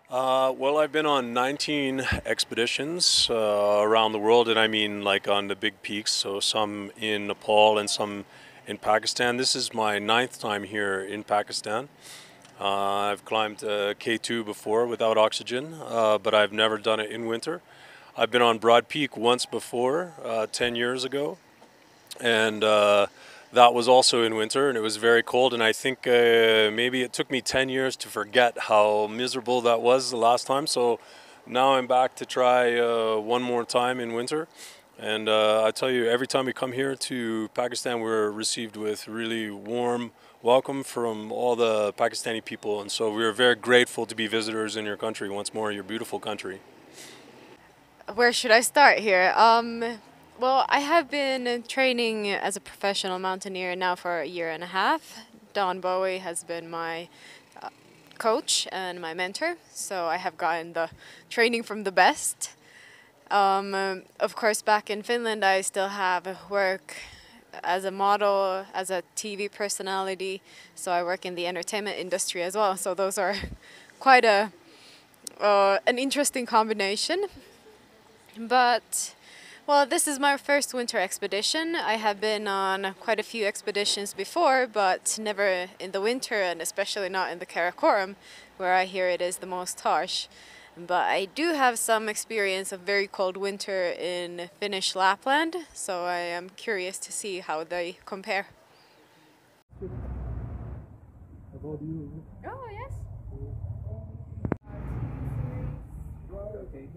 Well, I've been on 19 expeditions around the world, and I mean like on the big peaks, so some in Nepal and some in Pakistan. This is my ninth time here in Pakistan. I've climbed K2 before without oxygen, but I've never done it in winter. I've been on Broad Peak once before, 10 years ago, and that was also in winter, and it was very cold. And I think maybe it took me 10 years to forget how miserable that was the last time. So now I'm back to try one more time in winter. And I tell you, every time we come here to Pakistan, we're received with really warm welcome from all the Pakistani people. And so we're very grateful to be visitors in your country once more, your beautiful country. Where should I start here? Well, I have been training as a professional mountaineer now for a year and a half. Don Bowie has been my coach and my mentor, so I have gotten the training from the best. Of course, back in Finland, I still have work as a model, as a TV personality, so I work in the entertainment industry as well. So those are quite an interesting combination. But, well, this is my first winter expedition. I have been on quite a few expeditions before, but never in the winter, and especially not in the Karakoram, where I hear it is the most harsh. But I do have some experience of very cold winter in Finnish Lapland, so I am curious to see how they compare. About you? Oh, yes. Okay.